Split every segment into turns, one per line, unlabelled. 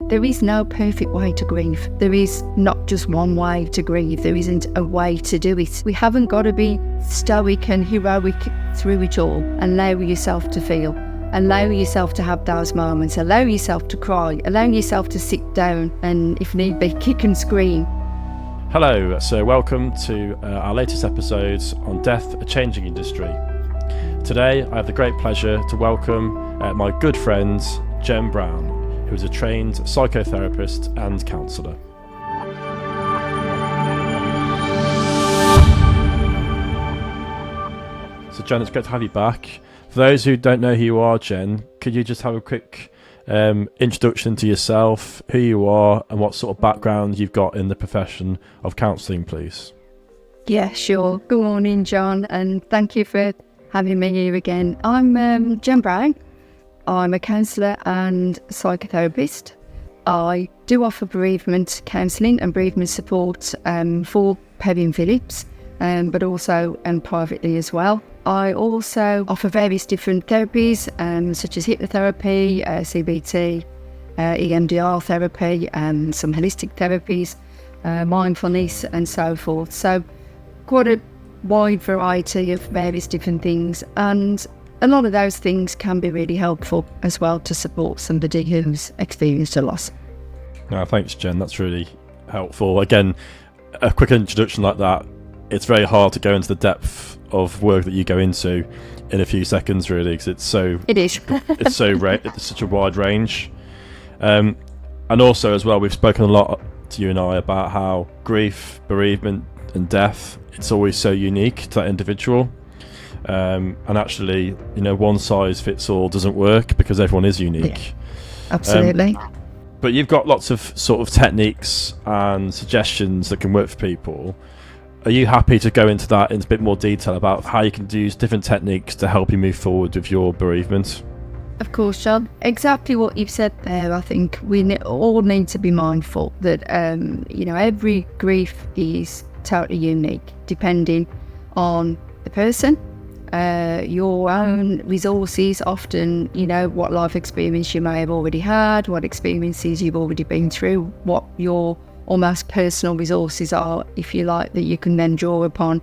there is no perfect way to grieve. There is not just one way to grieve. There isn't a way to do it. We haven't got to be stoic and heroic through it all. Allow yourself to feel. Allow yourself to have those moments. Allow yourself to cry. Allow yourself to sit down and, if need be, kick and scream.
Hello, so welcome to our latest episodes on Death, a Changing Industry. Today I have the great pleasure to welcome my good friend Jen Brown, who is a trained psychotherapist and counsellor. So Jen, it's great to have you back. For those who don't know who you are, Jen, could you just have a quick introduction to yourself, who you are and what sort of background you've got in the profession of counselling, please?
Yeah, sure. Good morning, John, and thank you for having me here again. I'm Jen Brown. I'm a counsellor and psychotherapist. I do offer bereavement counselling and bereavement support for Perry and Phillips, but also privately as well. I also offer various different therapies, such as hypnotherapy, CBT, EMDR therapy, some holistic therapies, mindfulness and so forth. So quite a wide variety of various different things, and a lot of those things can be really helpful as well to support somebody who's experienced a loss.
No, thanks, Jen. That's really helpful. Again, a quick introduction like that, it's very hard to go into the depth of work that you go into in a few seconds, really, because it's such a wide range. And also, as well, we've spoken a lot to you and I about how grief, bereavement, and death, it's always so unique to that individual. And actually, one size fits all doesn't work because everyone is unique.
Yeah, absolutely.
But you've got lots of sort of techniques and suggestions that can work for people. Are you happy to go into that in a bit more detail about how you can use different techniques to help you move forward with your bereavement?
Of course, John. Exactly what you've said there. I think we all need to be mindful that, every grief is totally unique, depending on the person, your own resources, often, what life experience you may have already had, what experiences you've already been through, what your almost personal resources are, if you like, that you can then draw upon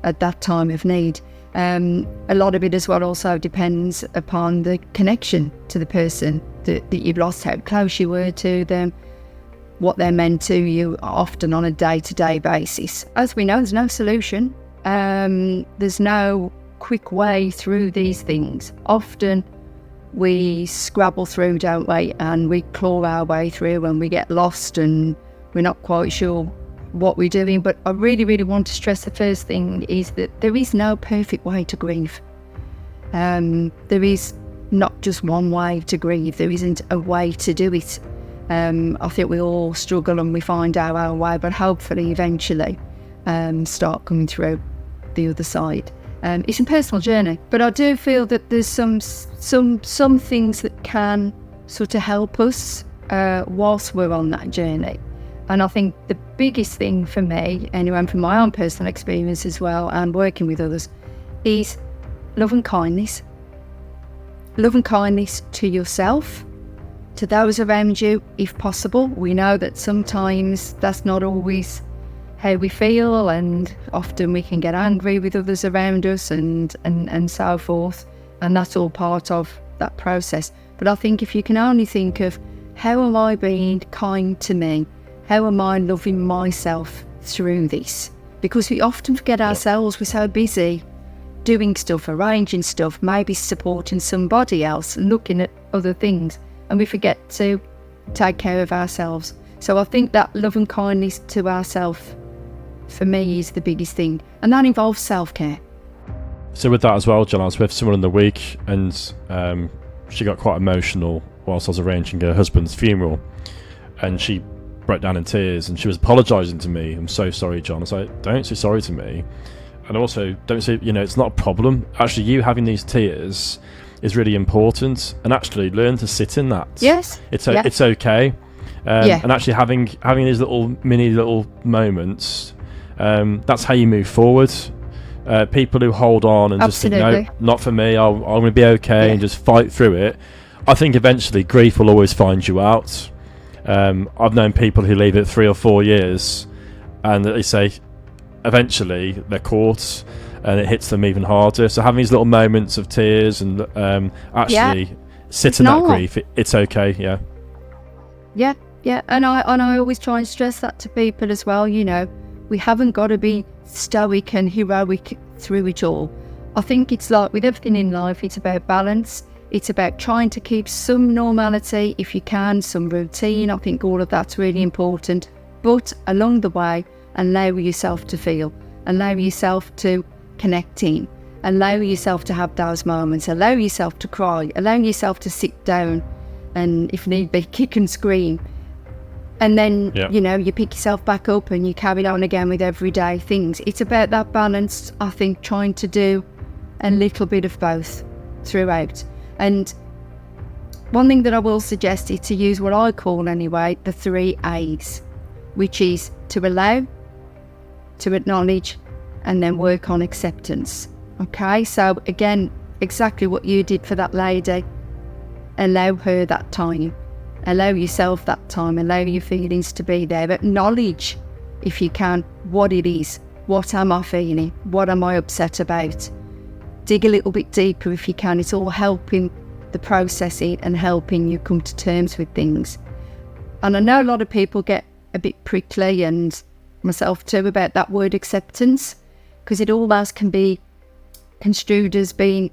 at that time of need. A lot of it as well also depends upon the connection to the person that you've lost, how close you were to them, what they're meant to you, often on a day-to-day basis. As we know, there's no solution. There's no quick way through these things. Often we scrabble through, don't we, and we claw our way through and we get lost and we're not quite sure what we're doing. But I really, really want to stress the first thing is that there is no perfect way to grieve. There is not just one way to grieve. There isn't a way to do it. I think we all struggle and we find our own way, but hopefully eventually start coming through the other side. It's a personal journey, but I do feel that there's some things that can sort of help us whilst we're on that journey. And I think the biggest thing for me, anyway, from my own personal experience as well, and working with others, is love and kindness. Love and kindness to yourself, to those around you, if possible. We know that sometimes that's not always how we feel, and often we can get angry with others around us and so forth. And that's all part of that process. But I think if you can only think of, how am I being kind to me? How am I loving myself through this? Because we often forget ourselves. We're so busy doing stuff, arranging stuff, maybe supporting somebody else, looking at other things, and we forget to take care of ourselves. So I think that love and kindness to ourselves, for me, is the biggest thing. And that involves self-care.
So with that as well, John, I was with someone in the week and she got quite emotional whilst I was arranging her husband's funeral. And she broke down in tears and she was apologising to me. I'm so sorry, John. I was like, don't say sorry to me. And also, don't say, it's not a problem. Actually, you having these tears is really important. And actually, learn to sit in that.
Yes.
It's okay. And actually having these little moments, that's how you move forward. People who hold on and
Absolutely.
Just think, no, not for me, I'm going to be okay, and just fight through it. I think eventually grief will always find you out. I've known people who leave it 3 or 4 years, and they say eventually they're caught and it hits them even harder. So having these little moments of tears and actually sit in that grief, it's okay.
Yeah, and I always try and stress that to people as well. You know, we haven't got to be stoic and heroic through it all. I think it's like with everything in life, it's about balance. It's about trying to keep some normality if you can, some routine. I think all of that's really important. But along the way, allow yourself to feel, allow yourself to connect in, allow yourself to have those moments, allow yourself to cry, allow yourself to sit down and, if need be, kick and scream. And then, you know, you pick yourself back up and you carry on again with everyday things. It's about that balance, I think, trying to do a little bit of both throughout. And one thing that I will suggest is to use what I call, anyway, the 3 A's, which is to allow, to acknowledge, and then work on acceptance. Okay, so again, exactly what you did for that lady. Allow her that time. Allow yourself that time. Allow your feelings to be there. Acknowledge, if you can, what it is. What am I feeling? What am I upset about? Dig a little bit deeper if you can. It's all helping the processing and helping you come to terms with things. And I know a lot of people get a bit prickly, and myself too, about that word acceptance, because it almost can be construed as being,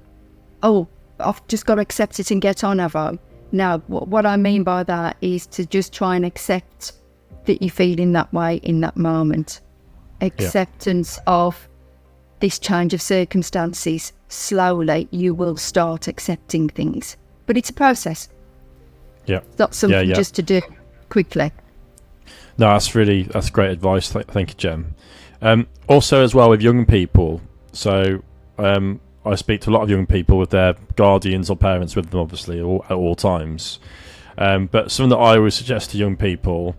oh, I've just got to accept it and get on, have I? No, what I mean by that is to just try and accept that you're feeling that way in that moment. Acceptance of this change of circumstances. Slowly you will start accepting things, but it's a process. It's not something just to do quickly.
No, that's great advice. Thank you, Jem. Also as well with young people, so I speak to a lot of young people with their guardians or parents with them, obviously, at all times. But something that I always suggest to young people,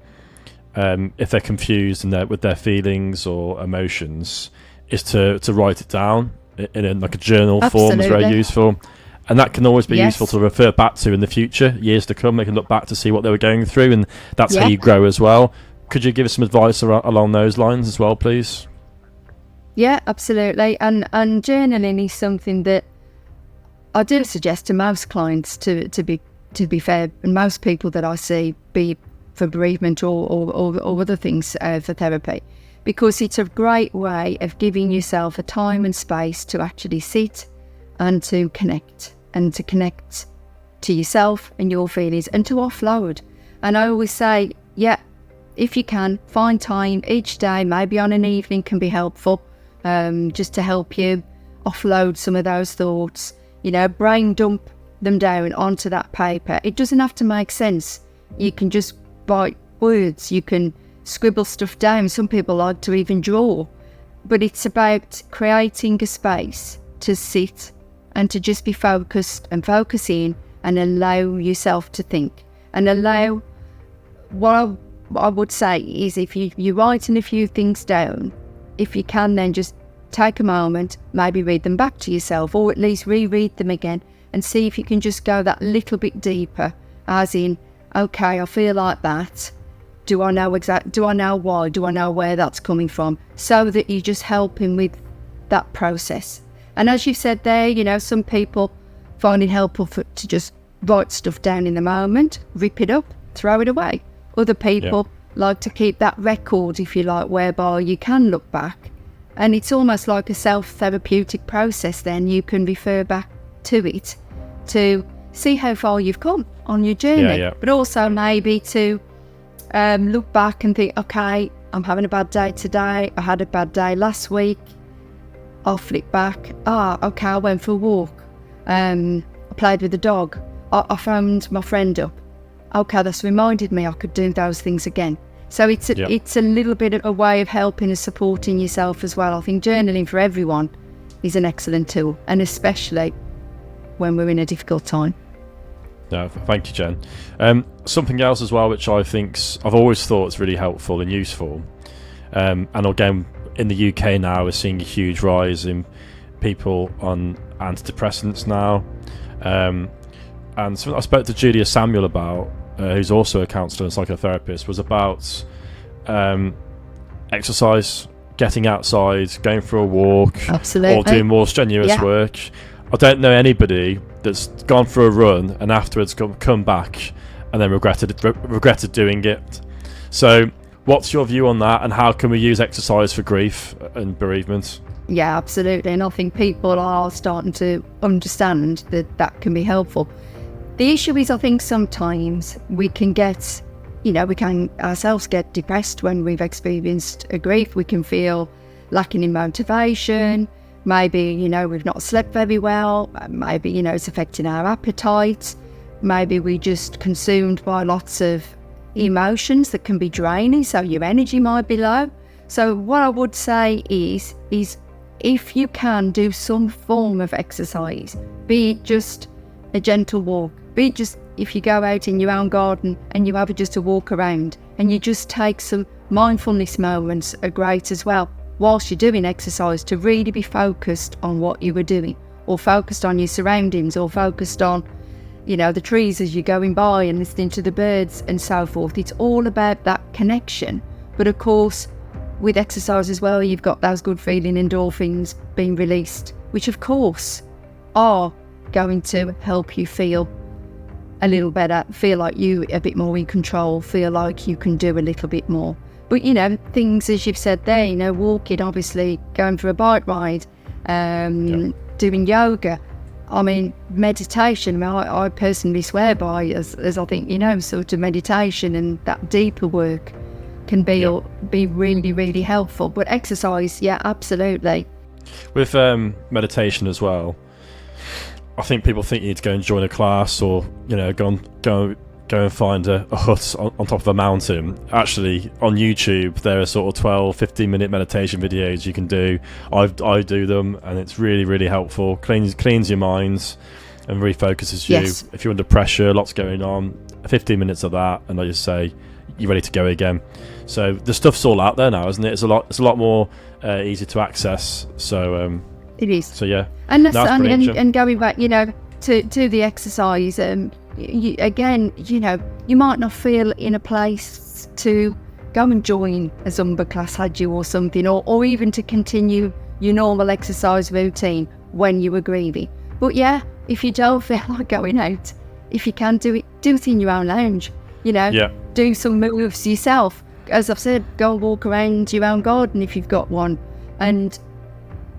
if they're confused with their feelings or emotions, is to write it down in like a journal form. Is very useful, and that can always be useful to refer back to in the future, years to come. They can look back to see what they were going through, and that's how you grow as well. Could you give us some advice along those lines as well, please?
Yeah, absolutely. And journaling is something that I do suggest to most clients, to be fair, and most people that I see, be for bereavement or other things for therapy, because it's a great way of giving yourself a time and space to actually sit and to connect to yourself and your feelings and to offload. And I always say, if you can, find time each day, maybe on an evening can be helpful, just to help you offload some of those thoughts, brain dump them down onto that paper. It doesn't have to make sense. You can just write words, you can scribble stuff down. Some people like to even draw, but it's about creating a space to sit and to just be focused and focus in and allow yourself to think and allow. What I would say is, if you're writing a few things down, if you can, then just take a moment, maybe read them back to yourself, or at least reread them again and see if you can just go that little bit deeper, as in, okay, I feel like that. Do I know why? Do I know where that's coming from? So that you're just helping with that process. And as you said there, some people find it helpful to just write stuff down in the moment, rip it up, throw it away. Other people like to keep that record, if you like, whereby you can look back. And it's almost like a self-therapeutic process then. You can refer back to it to see how far you've come on your journey. But also maybe to look back and think, okay, I'm having a bad day today. I had a bad day last week. I'll flip back. Okay, I went for a walk. I played with the dog. I phoned my friend up. Okay, that's reminded me I could do those things again. So it's a little bit of a way of helping and supporting yourself as well. I think journaling for everyone is an excellent tool, and especially when we're in a difficult time.
No, thank you, Jen. Something else as well, which I've always thought is really helpful and useful. And again, in the UK now, we're seeing a huge rise in people on antidepressants now. And something I spoke to Julia Samuel about who's also a counsellor and psychotherapist, was about exercise, getting outside, going for a walk,
Absolutely.
or doing more strenuous work. I don't know anybody that's gone for a run and afterwards come back and then regretted doing it. So what's your view on that, and how can we use exercise for grief and bereavement?
Yeah, absolutely. And I think people are starting to understand that that can be helpful. The issue is, I think sometimes we can ourselves get depressed when we've experienced a grief. We can feel lacking in motivation. Maybe, we've not slept very well. Maybe, it's affecting our appetite. Maybe we're just consumed by lots of emotions that can be draining, so your energy might be low. So what I would say is if you can do some form of exercise, be it just a gentle walk, be it just if you go out in your own garden and you have just a walk around and you just take some mindfulness moments, are great as well, whilst you're doing exercise, to really be focused on what you were doing, or focused on your surroundings, or focused on the trees as you're going by and listening to the birds and so forth. It's all about that connection. But of course, with exercise as well, you've got those good feeling endorphins being released, which of course are going to help you feel a little better, feel like you're a bit more in control, feel like you can do a little bit more. But things as you've said there, walking, obviously, going for a bike ride, doing yoga. I mean, meditation, I personally swear by, as I think sort of meditation and that deeper work can be really, really helpful. But exercise, yeah, absolutely.
With meditation as well, I think people think you need to go and join a class, or go and find a hut on top of a mountain. Actually, on YouTube there are sort of 12-15 minute meditation videos you can do. I do them, and it's really, really helpful. Cleans your mind and refocuses you.
Yes.
If you're under pressure, lots going on, 15 minutes of that, and I just say you're ready to go again. So the stuff's all out there now, isn't it? It's a lot more easy to access. So
it is.
So yeah,
and and going back, to the exercise, you might not feel in a place to go and join a Zumba class, had you, or something, or even to continue your normal exercise routine when you were grieving. But yeah, if you don't feel like going out, if you can do it in your own lounge. Do some moves yourself. As I've said, go and walk around your own garden if you've got one, and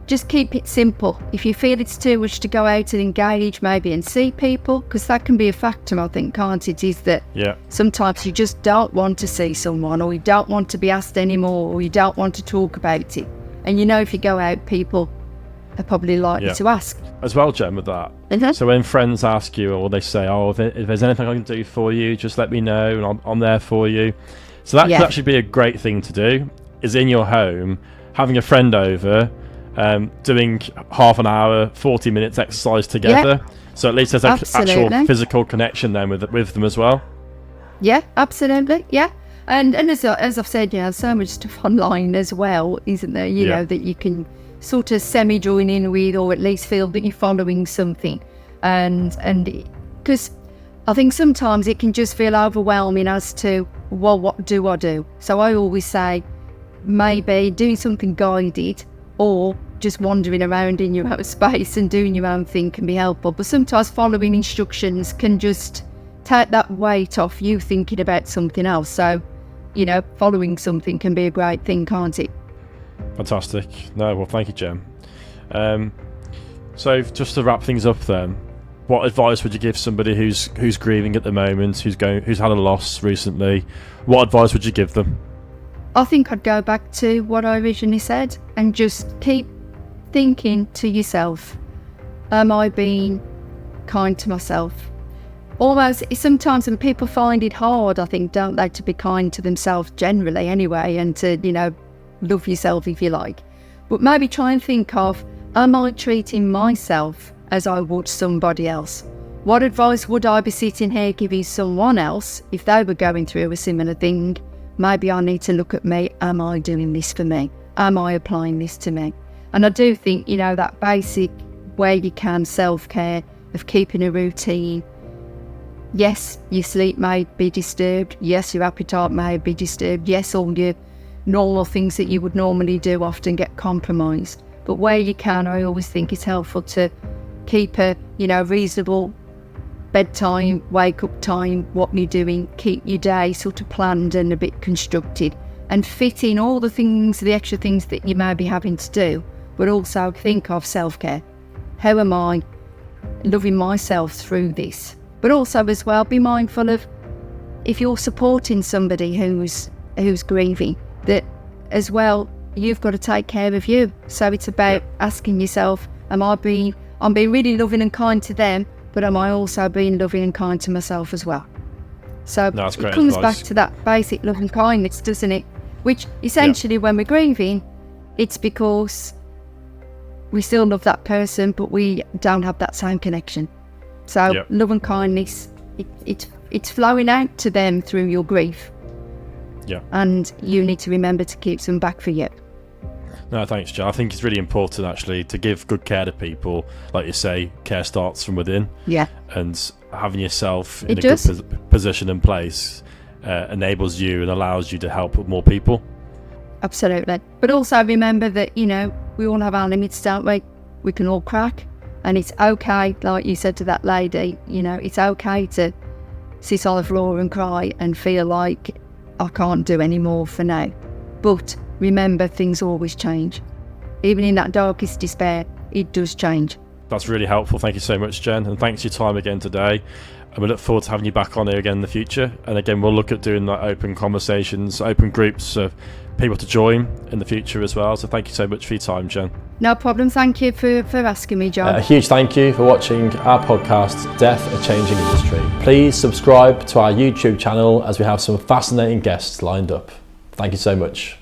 just keep it simple. If you feel it's too much to go out and engage maybe and see people, because that can be a factor, I think, can't it? Is that sometimes you just don't want to see someone, or you don't want to be asked anymore, or you don't want to talk about it. And if you go out, people are probably likely to ask.
As well, Jen, with that. Mm-hmm. So when friends ask you, or they say, if there's anything I can do for you, just let me know, and I'm there for you. So that could actually be a great thing to do, is in your home, having a friend over, doing half an hour, 40 minutes exercise together. So at least there's actual physical connection then with them as well.
Yeah, absolutely. Yeah. And as I've said, so much stuff online as well, isn't there? That you can sort of semi-join in with, or at least feel that you're following something. And because I think sometimes it can just feel overwhelming as to, well, what do I do? So I always say maybe doing something guided, or just wandering around in your own space and doing your own thing can be helpful. But sometimes following instructions can just take that weight off you thinking about something else. So, following something can be a great thing, can't it?
Fantastic. No, well, thank you, Jem. So just to wrap things up then, what advice would you give somebody who's grieving at the moment, who's had a loss recently? What advice would you give them?
I think I'd go back to what I originally said and just keep thinking to yourself, am I being kind to myself? Almost, sometimes when people find it hard, I think, don't they, to be kind to themselves generally anyway, and to, love yourself if you like. But maybe try and think of, am I treating myself as I would somebody else? What advice would I be sitting here giving someone else if they were going through a similar thing? Maybe I need to look at me. Am I doing this for me? Am I applying this to me? And I do think, that basic where you can self-care of keeping a routine, Yes, your sleep may be disturbed. Yes, your appetite may be disturbed. Yes, all your normal things that you would normally do often get compromised. But where you can, I always think it's helpful to keep a, reasonable bedtime, wake up time, what you're doing, keep your day sort of planned and a bit constructed, and fit in all the things, the extra things that you may be having to do, but also think of self-care. How am I loving myself through this? But also as well, be mindful of if you're supporting somebody who's grieving, that as well, you've got to take care of you. So it's about asking yourself, I'm being really loving and kind to them, but am I also being loving and kind to myself as well? So it comes back to that basic love and kindness, doesn't it? Which essentially when we're grieving, it's because we still love that person, but we don't have that same connection. So love and kindness, it's flowing out to them through your grief.
Yeah. And
you need to remember to keep some back for you.
No, thanks, Joe. I think it's really important actually to give good care to people. Like you say, care starts from within.
Yeah.
And having yourself in a good position and place enables you and allows you to help more people.
Absolutely. But also remember that, we all have our limits, don't we? We can all crack. And it's okay, like you said to that lady, it's okay to sit on the floor and cry and feel like I can't do any more for now. But remember, things always change. Even in that darkest despair, it does change.
That's really helpful. Thank you so much, Jen. And thanks for your time again today. And we look forward to having you back on here again in the future. And again, we'll look at doing like open conversations, open groups of people to join in the future as well. So thank you so much for your time, Jen.
No problem. Thank you for asking me, John.
A huge thank you for watching our podcast, Death, A Changing Industry. Please subscribe to our YouTube channel as we have some fascinating guests lined up. Thank you so much.